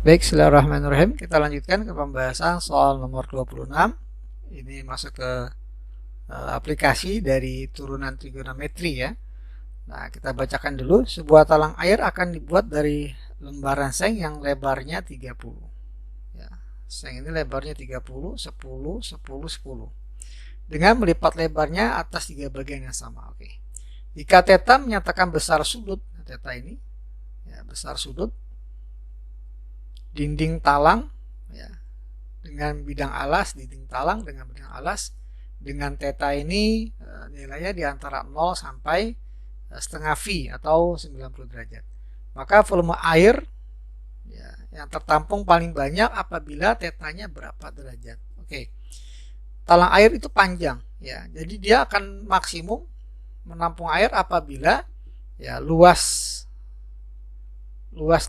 Baik, bismillahirrahmanirrahim. Kita lanjutkan ke pembahasan soal nomor 26. Ini masuk ke aplikasi dari turunan trigonometri ya. Nah, kita bacakan dulu. Sebuah talang air akan dibuat dari lembaran seng yang lebarnya 30. Ya, seng ini lebarnya 30, 10, 10, 10. Dengan melipat lebarnya atas tiga bagian yang sama. Oke. Jika theta menyatakan besar sudut, theta ini ya, besar sudut dinding talang ya, dengan bidang alas, dinding talang dengan bidang alas dengan theta ini nilainya di antara 0 sampai setengah V atau 90 derajat. Maka volume air ya, yang tertampung paling banyak apabila tetanya berapa derajat. Oke. Talang air itu panjang ya. Jadi dia akan maksimum menampung air apabila ya luas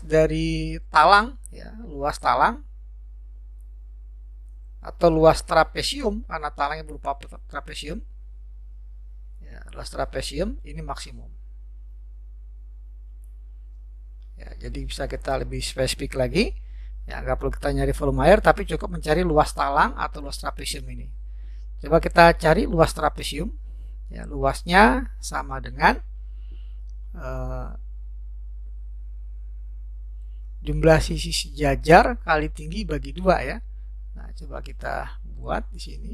dari talang ya, luas talang atau luas trapesium karena talangnya berupa trapesium ya, luas trapesium ini maksimum ya, jadi bisa kita lebih spesifik lagi ya, nggak perlu kita nyari volume air tapi cukup mencari luas talang atau luas trapesium ini. Coba kita cari luas trapesium ya, luasnya sama dengan jumlah sisi sejajar kali tinggi bagi 2 ya. Nah, coba kita buat di sini.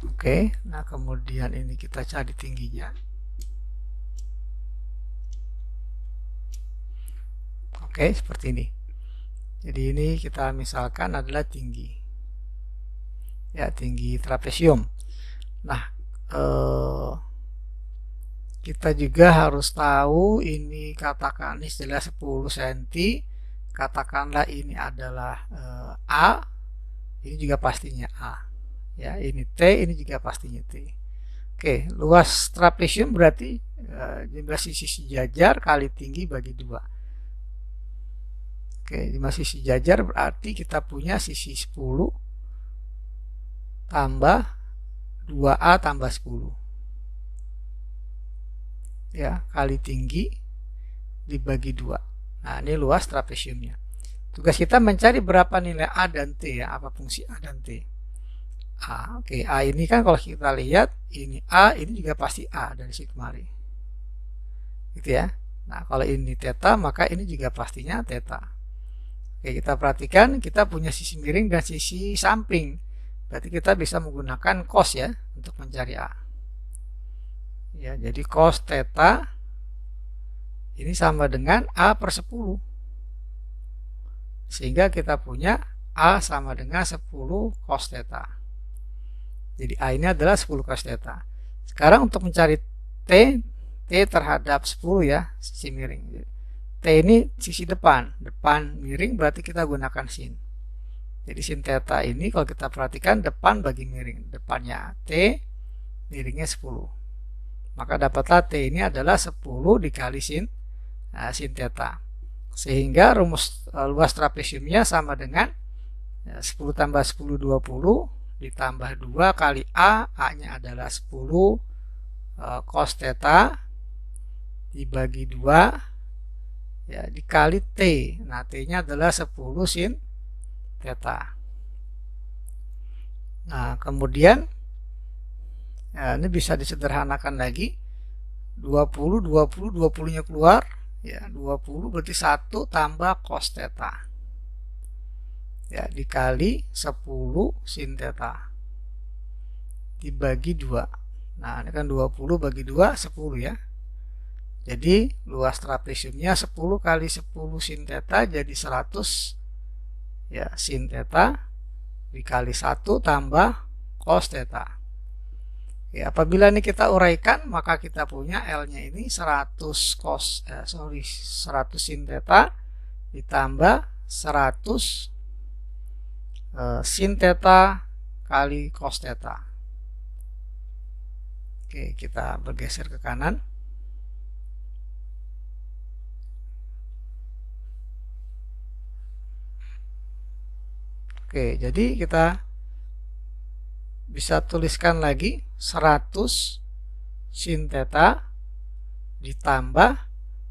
Oke, nah kemudian ini kita cari tingginya. Oke, seperti ini. Jadi ini kita misalkan adalah tinggi. Ya, tinggi trapesium. Nah, kita juga harus tahu ini katakan ini adalah 10 cm, katakanlah ini adalah A, ini juga pastinya A ya, ini T, ini juga pastinya T. Oke, luas trapesium berarti jumlah sisi sejajar kali tinggi bagi 2. Oke, jumlah sisi sejajar berarti kita punya sisi 10 tambah 2A tambah 10 ya, kali tinggi dibagi 2. Nah, ini luas trapesiumnya. Tugas kita mencari berapa nilai A dan T ya, apa fungsi A dan T. A, oke, A ini kan kalau kita lihat ini A, ini juga pasti A dari si kemari. Gitu ya. Nah, kalau ini theta maka ini juga pastinya theta. Oke, kita perhatikan kita punya sisi miring dan sisi samping. Berarti kita bisa menggunakan cos ya untuk mencari A. Ya, jadi cos theta ini sama dengan A per 10. Sehingga kita punya A sama dengan 10 cos theta. Jadi A ini adalah 10 cos theta. Sekarang untuk mencari T terhadap 10 ya, sisi miring. T ini sisi depan miring berarti kita gunakan sin. Jadi sin theta ini kalau kita perhatikan depan bagi miring, depannya T, miringnya 10. Maka dapatlah T ini adalah 10 dikali sin theta. Sehingga rumus luas trapesiumnya sama dengan 10 tambah 10 20 ditambah 2 kali A, A-nya adalah 10 cos theta dibagi 2 ya, dikali T. Nah, T-nya adalah 10 sin theta. Nah, kemudian ya, ini bisa disederhanakan lagi. 20 nya keluar ya, 20 berarti 1 tambah cos theta ya, dikali 10 sin theta dibagi 2. Nah, ini kan 20 bagi 2 10 ya. Jadi luas trapesiumnya 10 kali 10 sin theta jadi 100 ya, sin theta dikali 1 tambah cos theta. Ya, apabila ini kita uraikan maka kita punya L-nya ini 100 sin theta ditambah 100 sin theta kali cos theta. Oke, kita bergeser ke kanan. Oke, jadi kita bisa tuliskan lagi 100 sin theta ditambah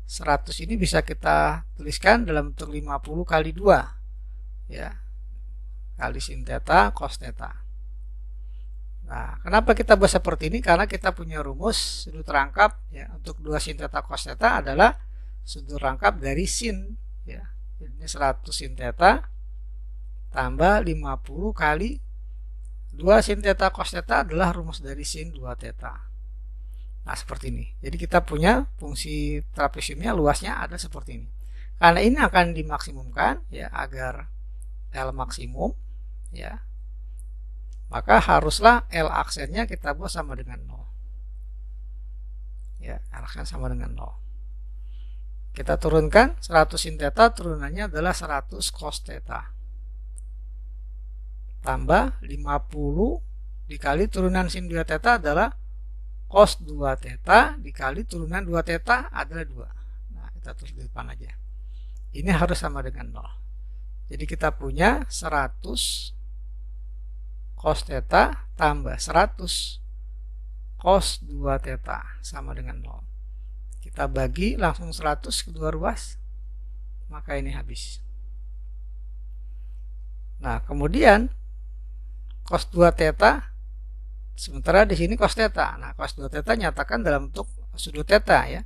100 ini bisa kita tuliskan dalam bentuk 50 kali 2 ya, kali sin theta cos theta. Nah, kenapa kita buat seperti ini? Karena kita punya rumus sudut rangkap ya, untuk 2 sin theta cos theta adalah sudut rangkap dari sin ya. Jadi ini 100 sin theta tambah 50 kali 2 sin theta cos theta adalah rumus dari sin 2 theta. Nah, seperti ini. Jadi kita punya fungsi trapesiumnya luasnya ada seperti ini. Karena ini akan dimaksimumkan ya agar L maksimum ya. Maka haruslah L aksennya kita buat sama dengan 0. Ya, L aksen sama dengan 0. Kita turunkan 100 sin theta, turunannya adalah 100 cos theta. Tambah 50 dikali turunan sin 2 theta adalah cos 2 theta dikali turunan 2 theta adalah 2. Nah, kita tulis di depan aja. Ini harus sama dengan 0. Jadi kita punya 100 cos theta tambah 100 cos 2 theta sama dengan 0. Kita bagi langsung 100 kedua ruas, maka ini habis. Nah, kemudian cos 2 theta, sementara di sini cos theta. Nah, cos 2 theta nyatakan dalam bentuk sudut theta ya.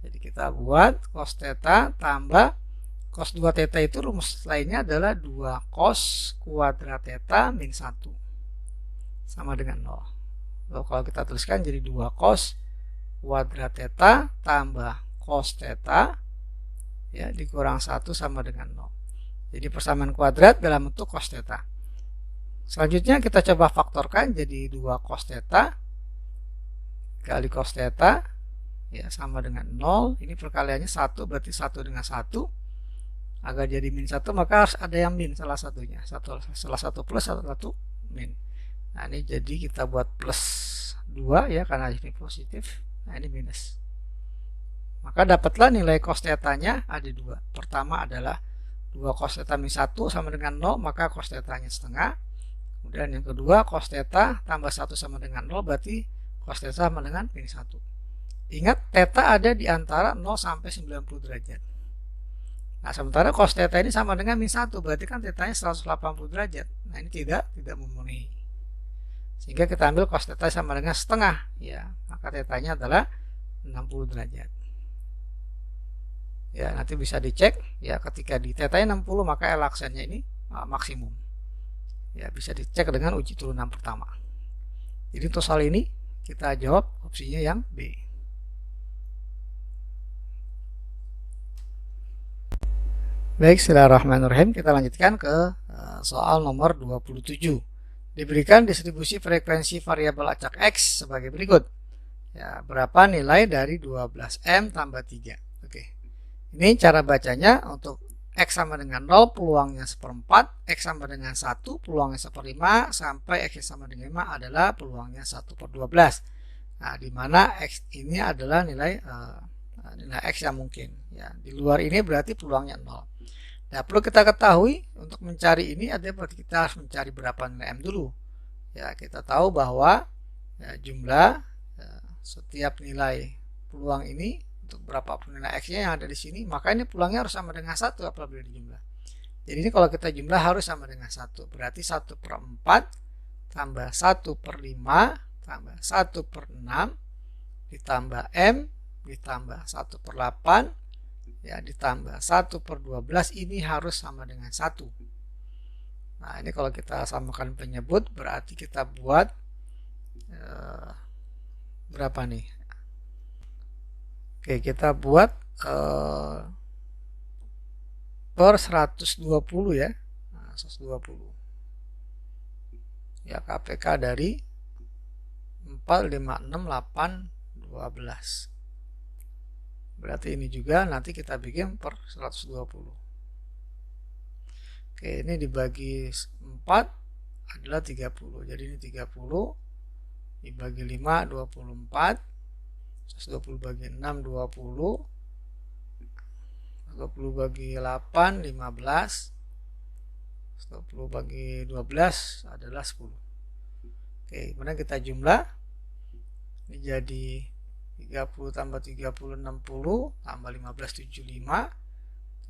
Jadi kita buat cos theta tambah cos 2 theta itu rumus lainnya adalah 2 cos kuadrat theta min 1 sama dengan 0. Lalu kalau kita tuliskan jadi 2 cos kuadrat theta tambah cos theta ya dikurang 1 sama dengan 0. Jadi persamaan kuadrat dalam bentuk cos theta. Selanjutnya kita coba faktorkan jadi 2 cos theta kali cos theta ya sama dengan 0. Ini perkaliannya 1, berarti 1 dengan 1. Agar jadi min 1 maka harus ada yang min salah satunya. Salah satu plus, salah satu min. Nah, ini jadi kita buat plus 2 ya karena ini positif. Nah, ini minus. Maka dapatlah nilai cos theta-nya ada 2. Pertama adalah 2 cos theta min 1 sama dengan 0, maka cos theta-nya setengah. Kemudian yang kedua cos theta tambah 1 sama dengan 0, berarti cos theta sama dengan min 1. Ingat theta ada di antara 0 sampai 90 derajat. Nah, sementara cos theta ini sama dengan min 1, berarti kan theta-nya 180 derajat. Nah, ini tidak memenuhi. Sehingga kita ambil cos theta sama dengan setengah ya, maka theta-nya adalah 60 derajat. Ya, nanti bisa dicek ya, ketika di theta-nya 60 maka L aksennya ini maksimum. Ya, bisa dicek dengan uji turunan pertama. Jadi untuk soal ini kita jawab opsinya yang B. Baik, bismillahirrahmanirrahim. Kita lanjutkan ke soal nomor 27. Diberikan distribusi frekuensi variabel acak X sebagai berikut. Ya, berapa nilai dari 12M tambah 3? Oke. Ini cara bacanya untuk X sama dengan 0 peluangnya 1/4, X sama dengan 1 peluangnya 1/5, sampai X sama dengan 5 adalah peluangnya 1/12. Nah, di mana X ini adalah nilai X yang mungkin. Ya, di luar ini berarti peluangnya 0. Nah, perlu kita ketahui untuk mencari ini berarti kita harus mencari berapa nilai M dulu. Ya, kita tahu bahwa ya, jumlah setiap nilai peluang ini untuk berapapun nilai X-nya yang ada di sini, maka ini peluangnya harus sama dengan 1 apabila dijumlah. Jadi ini kalau kita jumlah harus sama dengan 1. Berarti 1/4 tambah 1/5 tambah 1/6 ditambah M ditambah 1/8 ya ditambah 1/12 ini harus sama dengan 1. Nah, ini kalau kita samakan penyebut berarti kita buat berapa nih? Oke, kita buat per 120 ya. Nah, 120. Ya, KPK dari 4, 5, 6, 8, 12. Berarti ini juga nanti kita bikin per 120. Oke, ini dibagi 4 adalah 30. Jadi ini 30 dibagi 5 24. 120 bagi 6 20. 120 bagi 8 15. 120 bagi 12 adalah 10. Oke, kemudian kita jumlah. Ini jadi 30 tambah 30 60 tambah 15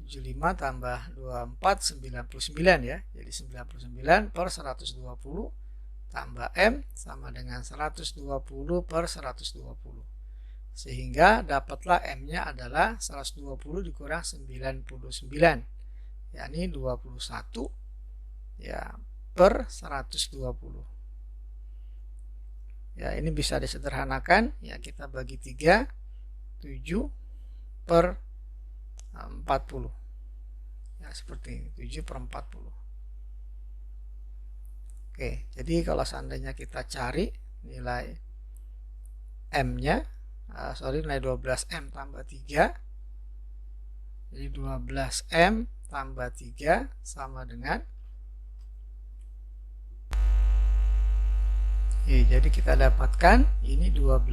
75 tambah 24 99 ya. Jadi 99 per 120 tambah M sama dengan 120 per 120. Sehingga dapatlah M-nya adalah 120 dikurang 99, yakni 21 ya per 120. Ya, ini bisa disederhanakan ya, kita bagi 3, 7 per 40. Ya, seperti ini, 7 per 40. Oke, jadi kalau seandainya kita cari nilai M-nya, nilai 12M tambah 3, jadi 12M tambah 3 sama dengan, jadi kita dapatkan ini 12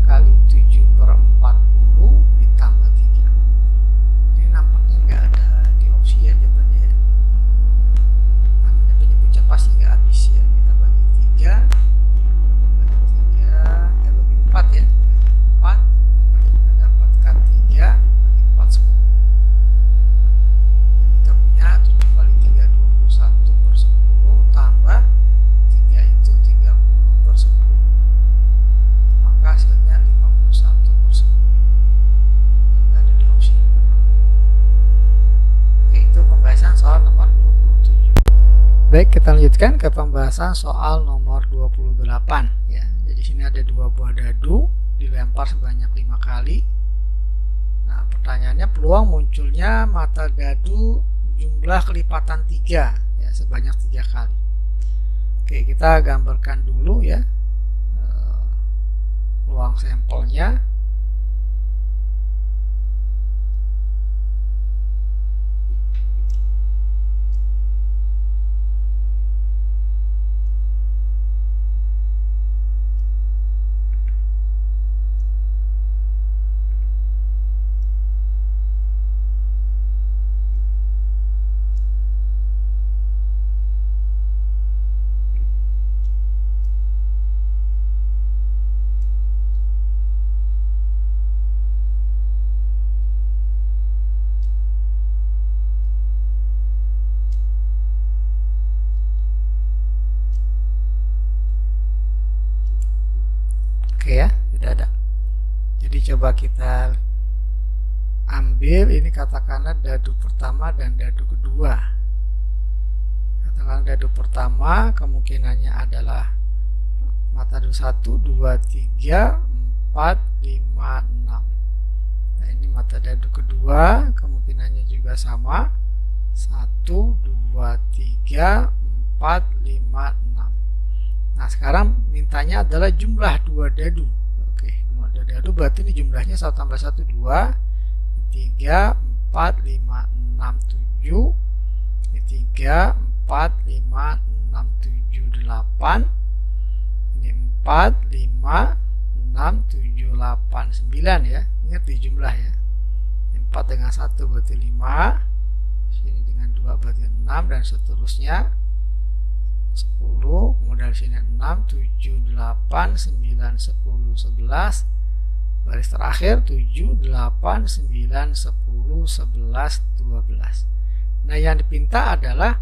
kali 7 per 40 ditambah 3. Ini nampaknya nggak ada di opsi ya jawabannya ya. Namanya penyebutnya pasti nggak habis ya. Kita bagi 3, bagi 4 ya. 4, kita dapatkan 3 bagi 4 10. Dan kita punya 7 kali 3 21 per 10 tambah 3 itu 30 per 10. Maka hasilnya 51 per 10. Nggak ada di opsi. Oke, itu pembahasan soal nomor 27. Baik, kita lanjutkan ke pembahasan soal nomor 28 ya. Jadi sini ada 2 buah dadu dilempar sebanyak 5 kali. Nah, pertanyaannya peluang munculnya mata dadu jumlah kelipatan 3 ya, sebanyak 3 kali. Oke, kita gambarkan dulu ya ruang sampelnya. Oke ya, tidak ada. Jadi coba kita ambil ini, katakanlah dadu pertama dan dadu kedua. Katakanlah dadu pertama kemungkinannya adalah mata dadu 1, 2, 3, 4, 5, 6. Nah, ini mata dadu kedua kemungkinannya juga sama, 1, 2, 3, 4, 5, 6. Nah, sekarang mintanya adalah jumlah 2 dadu. Oke, 2 dadu berarti ini jumlahnya 1 tambah 1 2, 3, 4, 5, 6, 7, 3, 4, 5, 6, 7, 8. Ini 4, 5, 6, 7, 8, 9 ya. Ingat di jumlah ya. 4 dengan 1 berarti 5. Sini dengan 2 berarti 6 dan seterusnya. 10, kemudian sini 6, 7, 8, 9, 10, 11. Baris terakhir 7, 8, 9, 10, 11, 12. Nah, yang dipinta adalah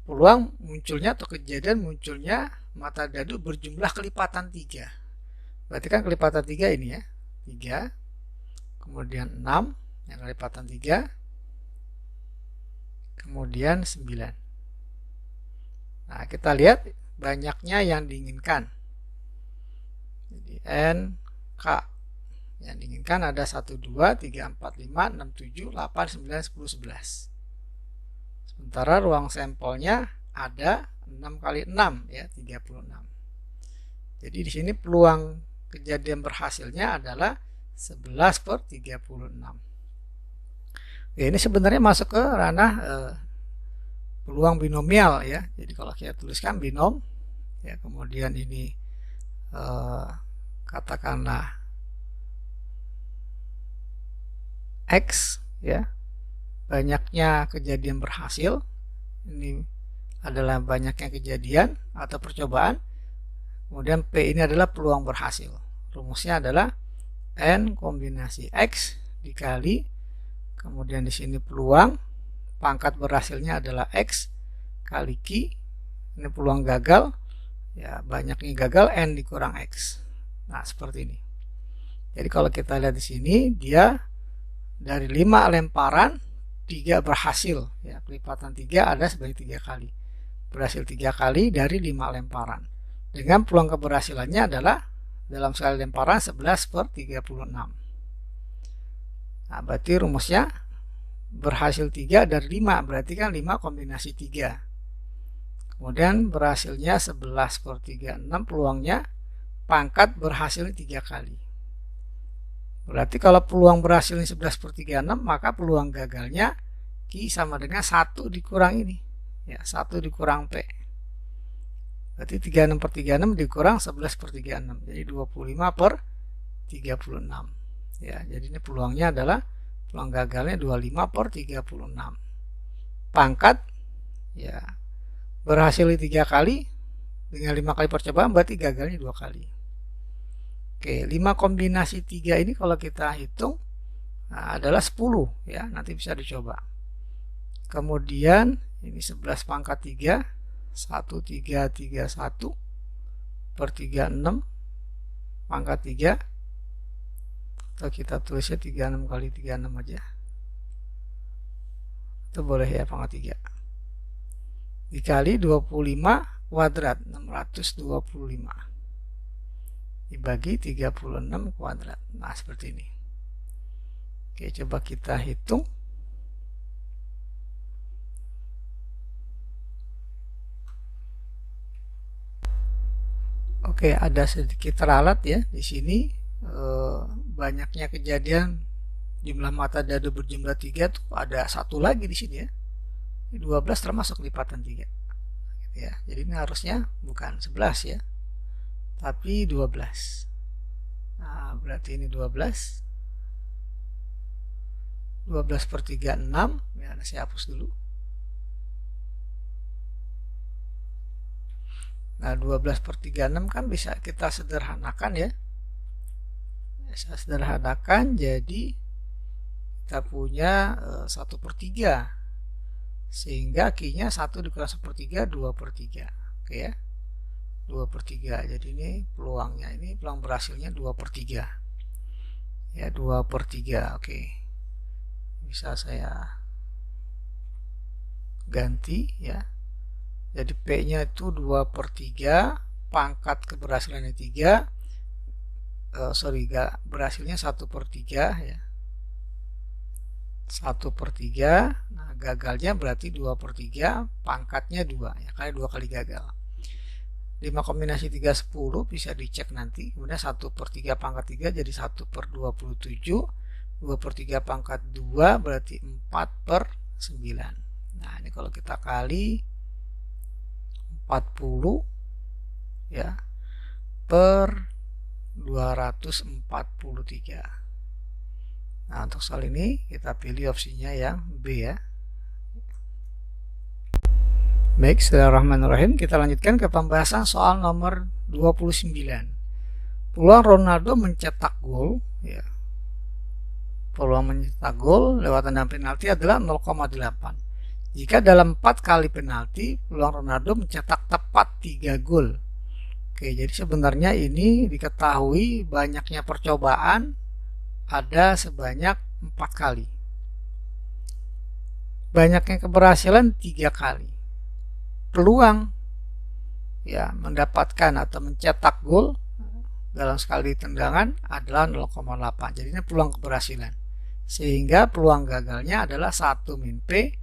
peluang munculnya atau kejadian munculnya mata dadu berjumlah kelipatan 3. Berarti kan kelipatan 3 ini ya. 3, kemudian 6 yang kelipatan 3, kemudian 9. Nah, kita lihat banyaknya yang diinginkan. Jadi N, K. Yang diinginkan ada 1, 2, 3, 4, 5, 6, 7, 8, 9, 10, 11. Sementara ruang sampelnya ada 6 kali 6 ya, 36. Jadi di sini peluang kejadian berhasilnya adalah 11 per 36. Ya, ini sebenarnya masuk ke ranah peluang binomial ya. Jadi kalau kita tuliskan binom ya, kemudian ini katakanlah X ya, banyaknya kejadian berhasil, ini adalah banyaknya kejadian atau percobaan, Kemudian P ini adalah peluang berhasil. Rumusnya adalah N kombinasi X dikali, kemudian di sini peluang, pangkat berhasilnya adalah X kali Q, ini peluang gagal, ya banyaknya gagal, N dikurang X. Nah, seperti ini. Jadi kalau kita lihat di sini, dia dari 5 lemparan 3 berhasil, ya kelipatan 3 ada sebanyak 3 kali. Berhasil 3 kali dari 5 lemparan. Dengan peluang keberhasilannya adalah dalam sekali lemparan 11/36. Nah, berarti rumusnya berhasil 3 dari 5, berarti kan 5 kombinasi 3. Kemudian berhasilnya 11/36, peluangnya pangkat berhasilnya 3 kali. Berarti kalau peluang berhasilnya 11/36, maka peluang gagalnya Q sama dengan 1 dikurang ini. Ya, 1 dikurang P. Berarti 36/36 dikurang 11/36. Jadi 25/36. Ya, jadi ini peluangnya adalah, peluang gagalnya 25/36. Pangkat, ya berhasil 3 kali, dengan 5 kali percobaan berarti gagalnya 2 kali. Oke, 5 kombinasi 3 ini kalau kita hitung, nah, adalah 10, ya, nanti bisa dicoba. Kemudian ini 11 pangkat 3, 1331/36 pangkat 3, atau kita tulisnya 36 kali 36 aja, itu boleh ya, pangkat 3 dikali 25 kuadrat, 625 dibagi 36 kuadrat. Nah, seperti ini. Oke, coba kita hitung. Oke, ada sedikit ralat ya di sini. Banyaknya kejadian jumlah mata dadu berjumlah 3 tuh ada 1 lagi di sini ya. 12 termasuk lipatan 3. Gitu ya. Jadi ini harusnya bukan 11 ya, tapi 12. Nah, berarti ini 12. 12/36, ya, saya hapus dulu. Nah, 12/36 kan bisa kita sederhanakan ya. Bisa sederhanakan, jadi kita punya 1/3. Sehingga Q-nya 1 dikurang 1/3, 2/3. Oke ya. 2/3. Jadi ini peluangnya, ini peluang berhasilnya 2/3. Ya, 2/3. Oke. Bisa saya ganti ya. Jadi P-nya itu 2/3, pangkat keberhasilannya 3. Berhasilnya 1/3 ya. 1/3. Nah, gagalnya berarti 2/3, pangkatnya 2 ya, kali 2 kali gagal. 5 kombinasi 3 10 bisa dicek nanti. Kemudian 1/3 pangkat 3 jadi 1/27. 2/3 pangkat 2 berarti 4/9. Nah, ini kalau kita kali 40 ya per 243. Nah, untuk soal ini kita pilih opsinya yang B ya. Baik, bismillahirrahmanirrahim. Kita lanjutkan ke pembahasan soal nomor 29. Peluang Ronaldo mencetak gol ya. Peluang mencetak gol lewat tendangan penalti adalah 0,8. Jika dalam 4 kali penalti, peluang Ronaldo mencetak tepat 3 gol. Oke, jadi sebenarnya ini diketahui banyaknya percobaan ada sebanyak 4 kali. Banyaknya keberhasilan 3 kali. Peluang ya mendapatkan atau mencetak gol dalam sekali tendangan adalah 0,8. Jadi ini peluang keberhasilan. Sehingga peluang gagalnya adalah 1 min P,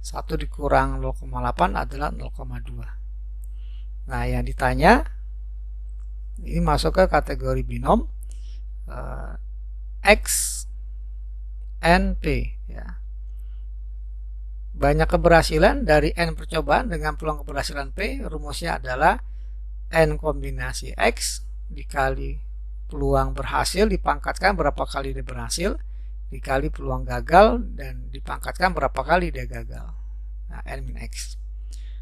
1 dikurang 0,8 adalah 0,2. Nah, yang ditanya ini masuk ke kategori binom X N P ya. Banyak keberhasilan dari N percobaan dengan peluang keberhasilan P, rumusnya adalah N kombinasi X dikali peluang berhasil dipangkatkan berapa kali dia berhasil dikali peluang gagal dan dipangkatkan berapa kali dia gagal. Nah, N min X.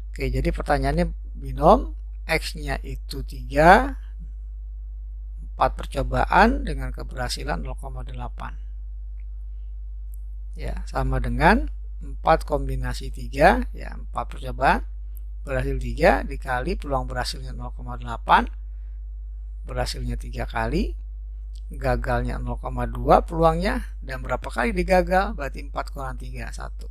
Oke, jadi pertanyaannya binom X-nya itu 3, 4 percobaan dengan keberhasilan 0,8. Ya, sama dengan 4 kombinasi 3, ya 4 percobaan, berhasil 3 dikali peluang berhasilnya 0,8, berhasilnya 3 kali, gagalnya 0,2 peluangnya, dan berapa kali digagal, berarti 4 kurang 3, 1.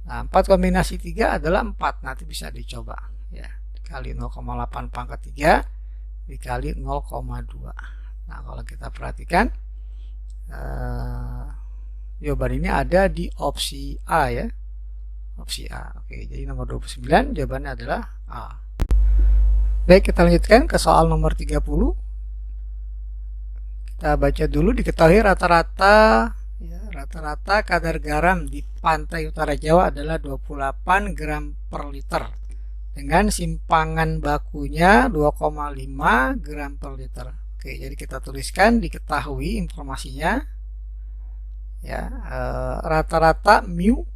Nah, 4 kombinasi 3 adalah 4, nanti bisa dicoba. Ya, dikali 0,8 pangkat 3, dikali 0,2. Nah, kalau kita perhatikan, jawaban ini ada di opsi A ya. Opsi A. Oke, jadi nomor 29 jawabannya adalah A. Baik, kita lanjutkan ke soal nomor 30. Kita baca dulu. Diketahui rata-rata kadar garam di pantai utara Jawa adalah 28 gram per liter dengan simpangan bakunya 2,5 gram per liter. Oke, jadi kita tuliskan diketahui informasinya ya, rata-rata mu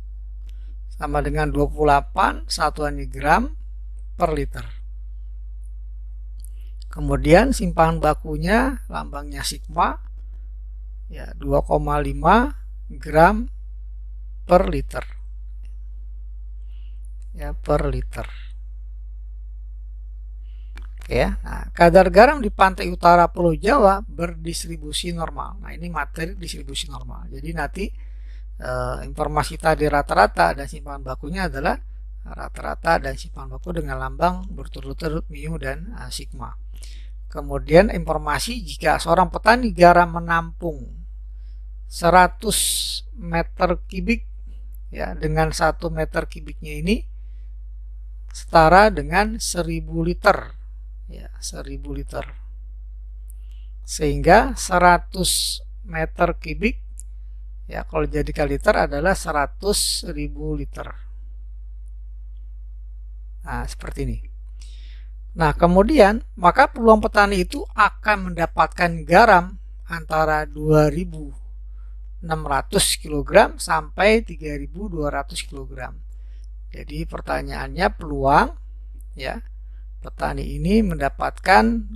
sama dengan 28, satuannya gram per liter. Kemudian simpangan bakunya lambangnya sigma ya, 2,5 gram per liter ya, per liter. Oke ya. Nah, kadar garam di pantai utara Pulau Jawa berdistribusi normal. Nah, ini materi distribusi normal. Jadi nanti informasi tadi rata-rata dan simpangan bakunya adalah rata-rata dan simpangan baku dengan lambang berturut-turut mu dan sigma. Kemudian informasi jika seorang petani garam menampung 100 meter kubik ya, dengan 1 meter kubiknya ini setara dengan 1000 liter ya, 1000 liter, sehingga 100 meter kubik ya, kalau jadikan liter adalah 100.000 liter. Nah, seperti ini. Nah, kemudian maka peluang petani itu akan mendapatkan garam antara 2.600 kg sampai 3.200 kg. Jadi pertanyaannya peluang ya, petani ini mendapatkan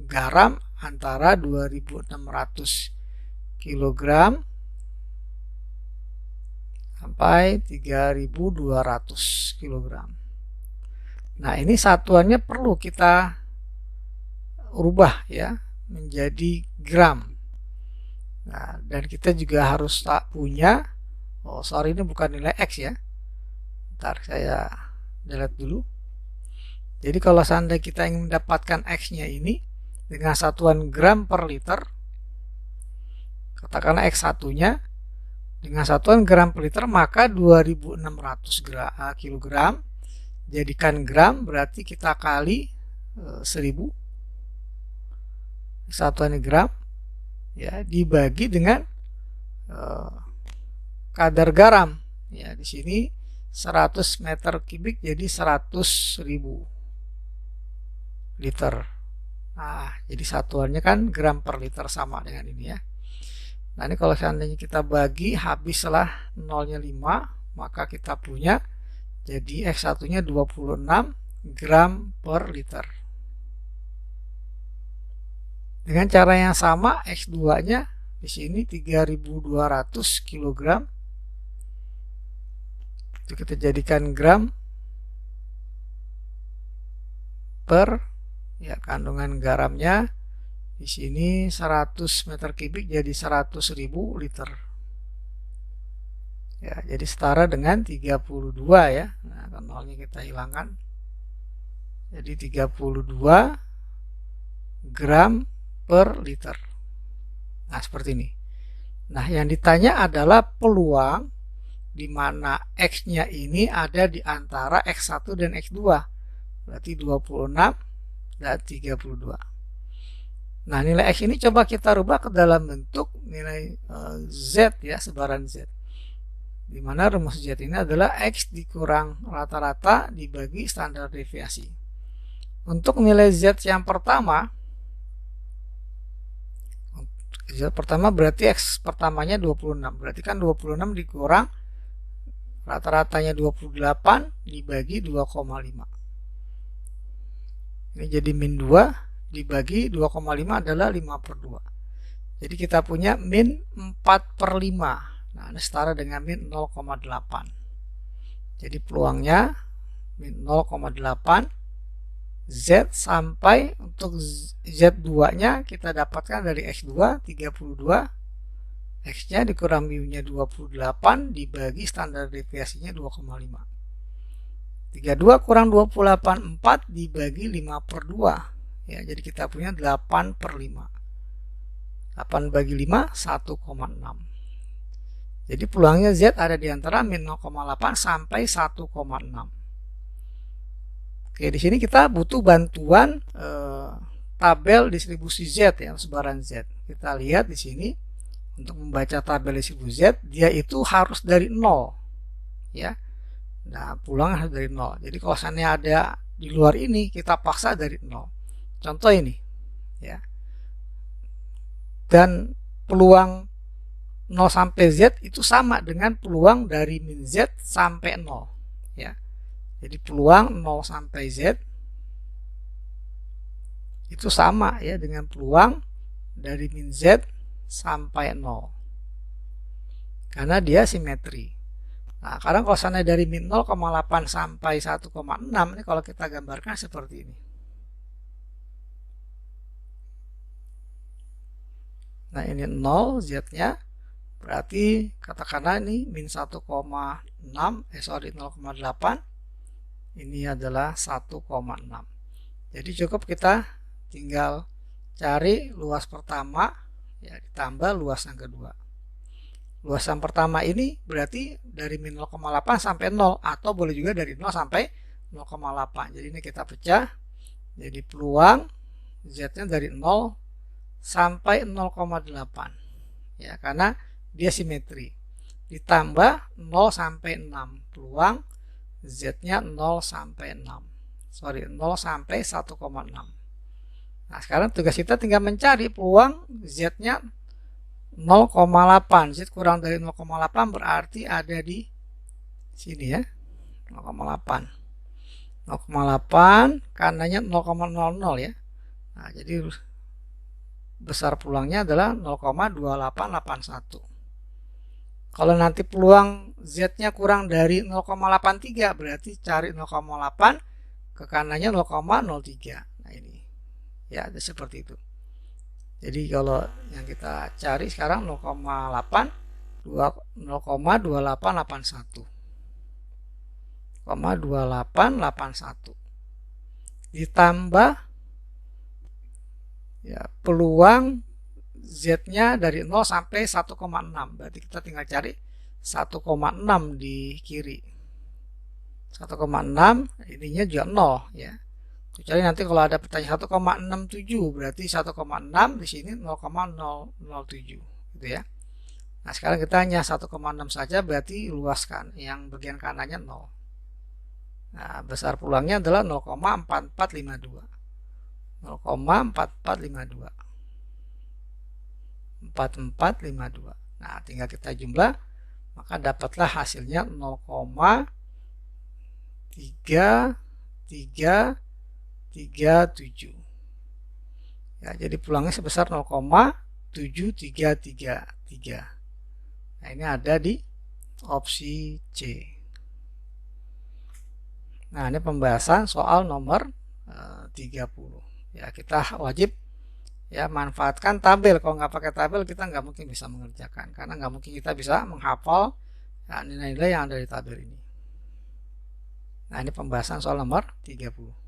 garam antara 2.600 kg sampai 3.200 kg. Nah, ini satuannya perlu kita rubah ya menjadi gram. Nah, dan kita juga harus tak punya, oh sorry, ini bukan nilai X ya. Ntar saya delete dulu. Jadi kalau seandainya kita ingin mendapatkan X-nya ini dengan satuan gram per liter, katakanlah X1-nya dengan satuan gram per liter, maka 2.600 kg jadikan gram, berarti kita kali 1000, satuannya gram ya, dibagi dengan kadar garam ya, di sini 100 meter kubik jadi 100.000 liter. Nah, jadi satuannya kan gram per liter, sama dengan ini ya. Nah, ini kalau seandainya kita bagi, habislah nolnya 5, maka kita punya jadi X1-nya 26 gram per liter. Dengan cara yang sama, X2-nya di sini 3.200 kg. Itu kita jadikan gram per ya, kandungan garamnya di sini 100 meter kubik jadi 100.000 liter. Ya, jadi setara dengan 32 ya. Nah, nolnya kita hilangkan. Jadi 32 gram per liter. Nah, seperti ini. Nah, yang ditanya adalah peluang di mana X-nya ini ada di antara X1 dan X2. Berarti 26 dan 32. Nah, nilai X ini coba kita rubah ke dalam bentuk nilai Z ya, sebaran Z. Di mana rumus Z ini adalah X dikurang rata-rata dibagi standar deviasi. Untuk nilai Z yang pertama, Z pertama berarti X pertamanya 26. Berarti kan 26 dikurang rata-ratanya 28 dibagi 2,5. Ini jadi min 2 dibagi 2,5 adalah 5/2. Jadi kita punya min 4/5. Nah, ini setara dengan min 0,8. Jadi peluangnya min 0,8 Z sampai untuk Z2 nya kita dapatkan dari X2 32, X nya dikurang mu-nya 28 dibagi standar deviasinya 2,5. 32 kurang 28 4 dibagi 5/2 ya, jadi kita punya 8/5. 8 bagi 5 1,6. Jadi peluangnya Z ada di antara min 0,8 sampai 1,6. Oke, di sini kita butuh bantuan tabel distribusi Z ya, sebaran Z. Kita lihat di sini untuk membaca tabel distribusi Z, dia itu harus dari 0 ya. Nah, peluang harus dari 0. Jadi kalau seandainya ada di luar ini, kita paksa dari 0. Contoh ini ya. Dan peluang 0 sampai Z itu sama dengan peluang dari min Z sampai 0 ya. Jadi peluang 0 sampai Z itu sama ya dengan peluang dari min Z sampai 0. Karena dia simetri. Nah, sekarang kalau seandainya dari min 0,8 sampai 1,6, ini kalau kita gambarkan seperti ini. Nah, ini 0 Z-nya, berarti katakanlah ini min 1,6, 0,8. Ini adalah 1,6. Jadi cukup kita tinggal cari luas pertama ya, ditambah luas yang kedua. Luas yang pertama ini berarti dari min 0,8 sampai 0, atau boleh juga dari 0 sampai 0,8. Jadi ini kita pecah. Jadi peluang Z-nya dari 0 sampai 0,8 ya, karena dia simetri. Ditambah 0 sampai 6, peluang Z-nya 0 sampai 6. 0 sampai 1,6. Nah, sekarang tugas kita tinggal mencari peluang Z-nya 0,8. Z kurang dari 0,8 berarti ada di sini ya. 0,8. 0,8 karenanya 0,00 ya. Nah, jadi besar peluangnya adalah 0,2881. Kalau nanti peluang Z-nya kurang dari 0,83 berarti cari 0,8 ke kanannya 0,03. Nah, ini ya, seperti itu. Jadi kalau yang kita cari sekarang 0,8 0,2881 0,2881 ditambah ya peluang Z-nya dari 0 sampai 1,6. Berarti kita tinggal cari 1,6 di kiri. 1,6 ininya juga 0 ya. Kecuali nanti kalau ada pertanyaan 1,67 berarti 1,6 di sini 0,007 gitu ya. Nah, sekarang kita hanya 1,6 saja, berarti luaskan yang bagian kanannya 0. Nah, besar peluangnya adalah 0,4452. 0,4452. 4452. Nah, tinggal kita jumlah, maka dapatlah hasilnya 0,3337. Ya, jadi peluangnya sebesar 0,7333. Nah, ini ada di opsi C. Nah, ini pembahasan soal nomor 30. Ya, kita wajib ya manfaatkan tabel. Kalau nggak pakai tabel kita nggak mungkin bisa mengerjakan, karena nggak mungkin kita bisa menghafal nilai-nilai yang ada di tabel ini. Nah, ini pembahasan soal nomor 30.